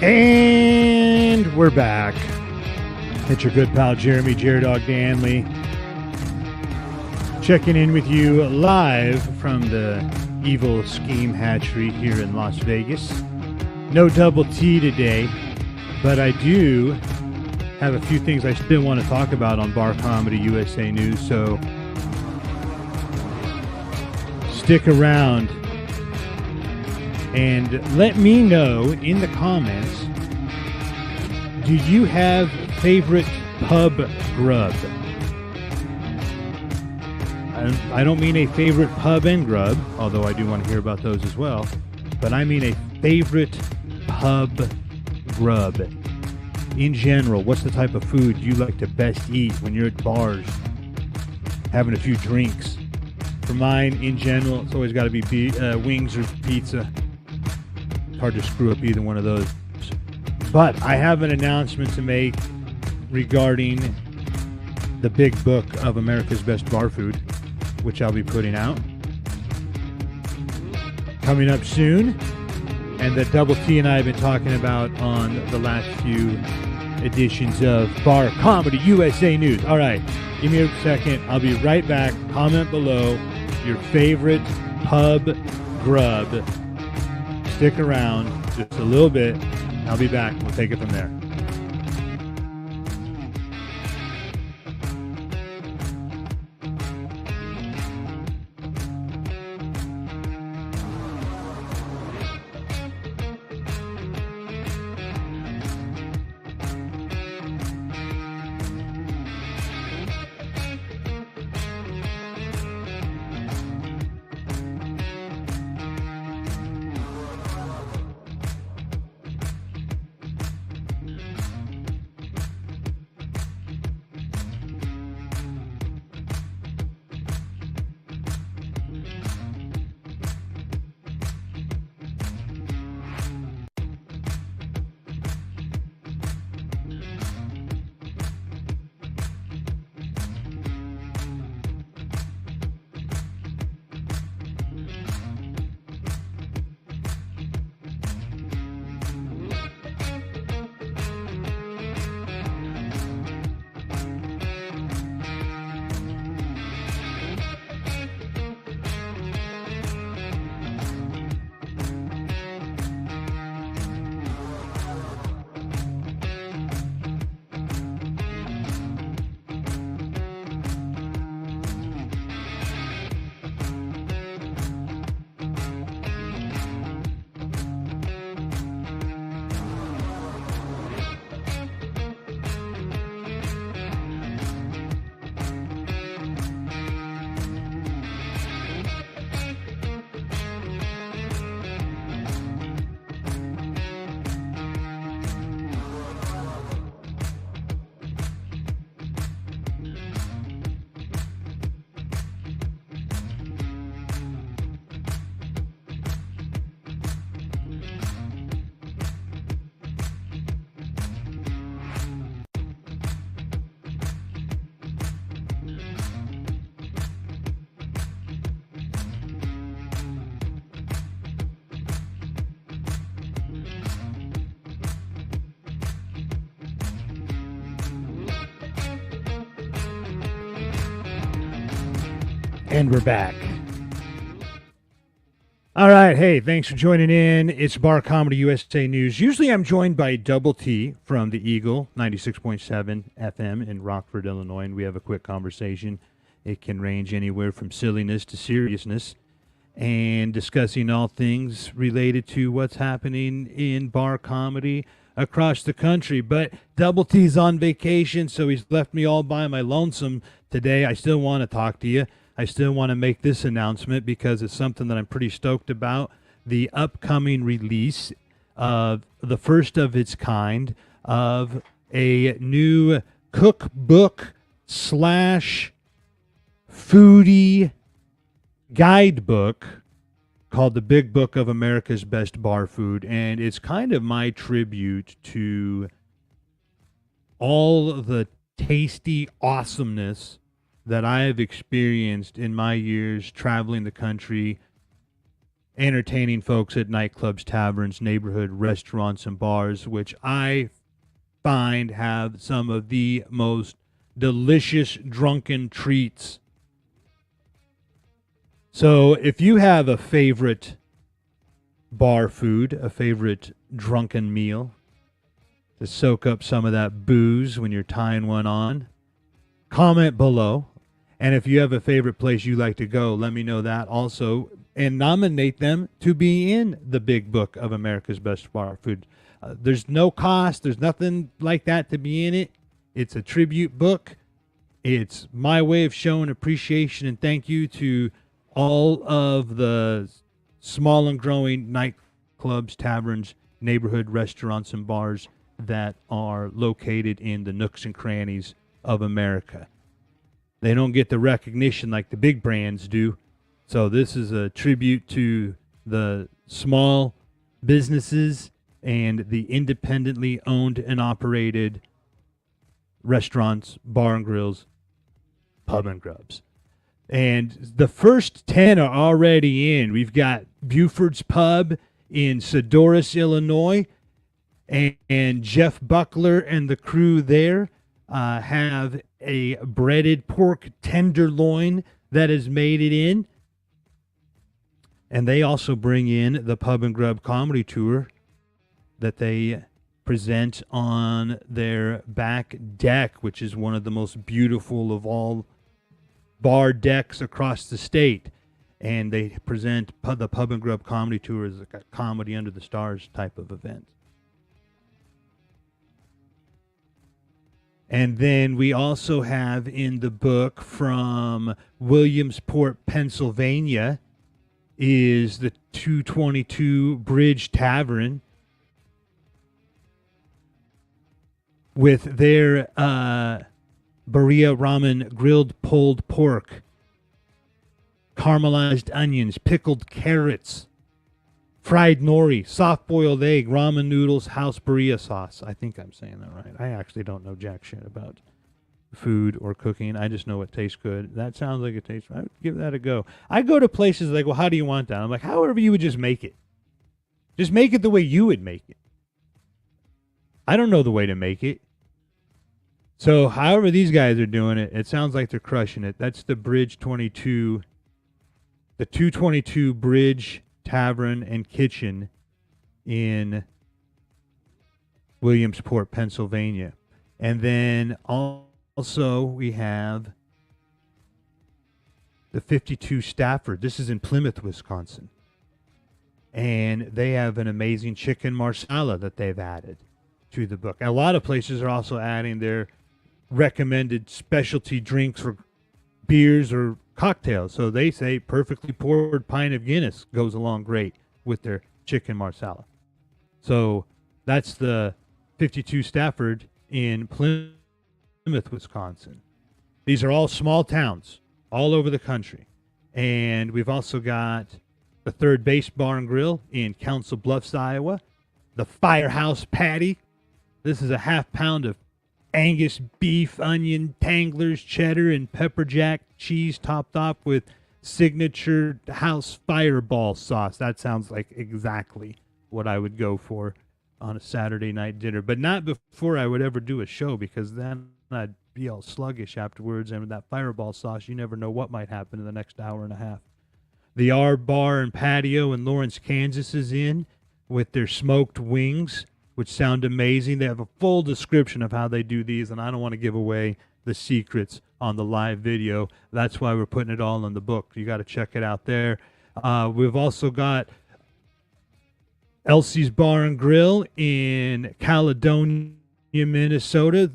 And we're back. It's your good pal Jeremy Dog Danley checking in with you live from the Evil Scheme Hatchery here in Las Vegas. No double T today, but I do have a few things I still want to talk about on Bar Comedy USA News, so stick around and let me know in the comments, do you have favorite pub grub? I don't mean a favorite pub and grub, although I do want to hear about those as well, but I mean a favorite pub grub. In general, what's the type of food you like to best eat when you're at bars, having a few drinks? For mine, in general, it's always got to be wings or pizza. It's hard to screw up either one of those. But I have an announcement to make regarding the big book of America's Best Bar Food, which I'll be putting out coming up soon, and that Double T and I have been talking about on the last few editions of Bar Comedy USA News. All right, give me a second. I'll be right back. Comment below your favorite pub grub. Stick around just a little bit. I'll be back. We'll take it from there. And we're back. All right. Hey, thanks for joining in. It's Bar Comedy USA News. Usually I'm joined by Double T from the Eagle 96.7 FM in Rockford, Illinois, and we have a quick conversation. It can range anywhere from silliness to seriousness and discussing all things related to what's happening in bar comedy across the country. But Double T's on vacation, so he's left me all by my lonesome today. I still want to talk to you. I still want to make this announcement because it's something that I'm pretty stoked about. The upcoming release of the first of its kind of a new cookbook / foodie guidebook called The Big Book of America's Best Bar Food. And it's kind of my tribute to all the tasty awesomeness that I have experienced in my years traveling the country, entertaining folks at nightclubs, taverns, neighborhood restaurants, and bars, which I find have some of the most delicious drunken treats. So if you have a favorite bar food, a favorite drunken meal to soak up some of that booze when you're tying one on, comment below. And if you have a favorite place you like to go, let me know that also, and nominate them to be in the big book of America's Best Bar Food. There's no cost. There's nothing like that to be in it. It's a tribute book. It's my way of showing appreciation and thank you to all of the small and growing nightclubs, taverns, neighborhood restaurants, and bars that are located in the nooks and crannies of America. They don't get the recognition like the big brands do. So this is a tribute to the small businesses and the independently owned and operated restaurants, bar and grills, pub and grubs. And the first 10 are already in. We've got Buford's Pub in Sedoris, Illinois. And Jeff Buckler and the crew there have a breaded pork tenderloin that has made it in. And they also bring in the Pub and Grub comedy tour that they present on their back deck, which is one of the most beautiful of all bar decks across the state. And they present the Pub and Grub comedy tour as a comedy under the stars type of event. And then we also have in the book from Williamsport, Pennsylvania, is the 222 Bridge Tavern with their Berea ramen, grilled pulled pork, caramelized onions, pickled carrots, fried nori, soft-boiled egg, ramen noodles, house Berea sauce. I think I'm saying that right. I actually don't know jack shit about food or cooking. I just know it tastes good. That sounds like it tastes. I would give that a go. I go to places like, well, how do you want that? I'm like, however you would just make it. Just make it the way you would make it. I don't know the way to make it. So however these guys are doing it, it sounds like they're crushing it. That's the Bridge 22, the 222 Bridge Tavern and Kitchen in Williamsport, Pennsylvania. And then also we have the 52 Stafford. This is in Plymouth, Wisconsin. And they have an amazing chicken marsala that they've added to the book. A lot of places are also adding their recommended specialty drinks or beers or cocktails. So they say perfectly poured pint of Guinness goes along great with their chicken marsala. So that's the 52 Stafford in Plymouth, Wisconsin. These are all small towns all over the country. And we've also got the Third Base Bar and Grill in Council Bluffs, Iowa. The Firehouse Patty. This is a half pound of Angus beef, onion, tanglers, cheddar, and pepper jack cheese topped off with signature house fireball sauce. That sounds like exactly what I would go for on a Saturday night dinner. But not before I would ever do a show, because then I'd be all sluggish afterwards. And with that fireball sauce, you never know what might happen in the next hour and a half. The R Bar and Patio in Lawrence, Kansas is in with their smoked wings, which sound amazing. They have a full description of how they do these, and I don't want to give away the secrets on the live video. That's why we're putting it all in the book. You got to check it out there. We've also got Elsie's Bar and Grill in Caledonia, Minnesota,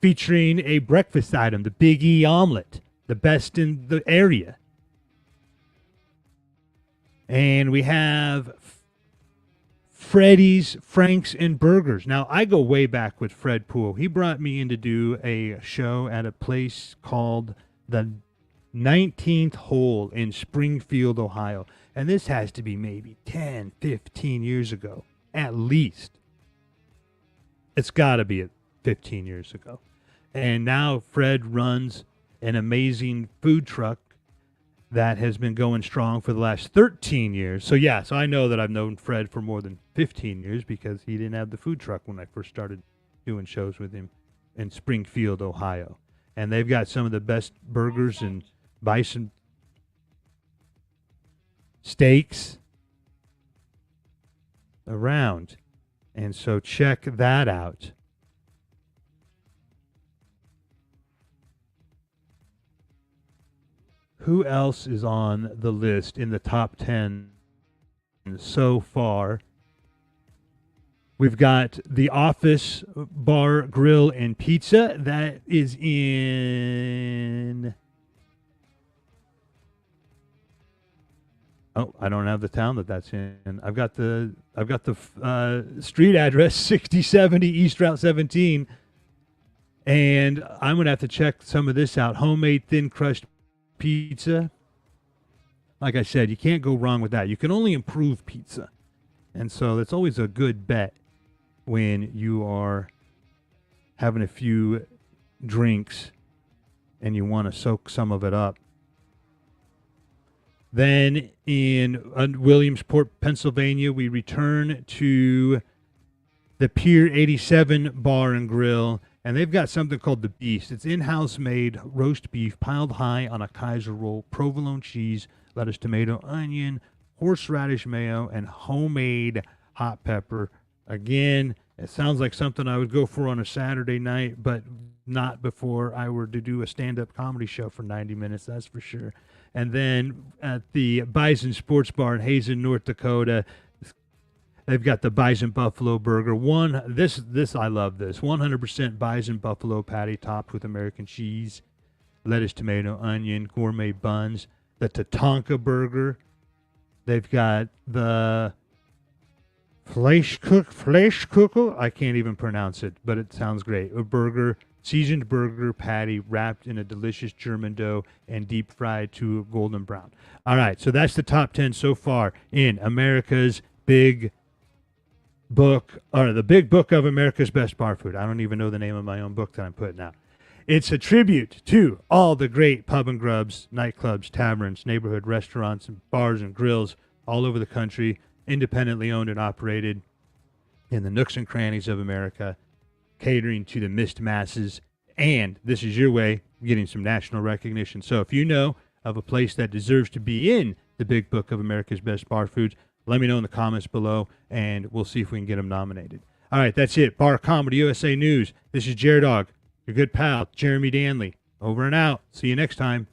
featuring a breakfast item, the Big E omelet, the best in the area. And we have Freddy's, Franks, and Burgers. Now, I go way back with Fred Poole. He brought me in to do a show at a place called the 19th Hole in Springfield, Ohio. And this has to be maybe 10, 15 years ago, at least. It's got to be 15 years ago. And now Fred runs an amazing food truck that has been going strong for the last 13 years. So I know that I've known Fred for more than 15 years because he didn't have the food truck when I first started doing shows with him in Springfield, Ohio. And they've got some of the best burgers and bison steaks around. And so check that out. Who else is on the list in the top 10 so far? We've got the Office Bar Grill and Pizza. That is in... Oh, I don't have the town that's in. I've got the street address, 6070 East Route 17. And I'm going to have to check some of this out. Homemade thin crust pizza. Like I said, you can't go wrong with that. You can only improve pizza. And so that's always a good bet when you are having a few drinks and you want to soak some of it up. Then in Williamsport, Pennsylvania, we return to the Pier 87 Bar and Grill, and they've got something called the Beast. It's in-house made roast beef piled high on a Kaiser roll, provolone cheese, lettuce, tomato, onion, horseradish mayo, and homemade hot pepper. Again, it sounds like something I would go for on a Saturday night, but not before I were to do a stand-up comedy show for 90 minutes, that's for sure. And then at the Bison Sports Bar in Hazen, North Dakota, they've got the Bison Buffalo Burger. This I love this. 100% Bison Buffalo patty topped with American cheese, lettuce, tomato, onion, gourmet buns. The Tatanka Burger. They've got the Fleischkuchel. I can't even pronounce it, but it sounds great. A burger, seasoned burger patty wrapped in a delicious German dough and deep fried to golden brown. All right, so that's the top 10 so far in America's Big Book, or the Big Book of America's Best Bar Food. I don't even know the name of my own book that I'm putting out. It's a tribute to all the great pub and grubs, nightclubs, taverns, neighborhood restaurants, and bars and grills all over the country, independently owned and operated in the nooks and crannies of America, catering to the missed masses. And this is your way of getting some national recognition. So if you know of a place that deserves to be in the Big Book of America's Best Bar Foods, let me know in the comments below, and we'll see if we can get them nominated. All right, that's it. Bar Comedy USA News. This is Jared Dog, your good pal, Jeremy Danley. Over and out. See you next time.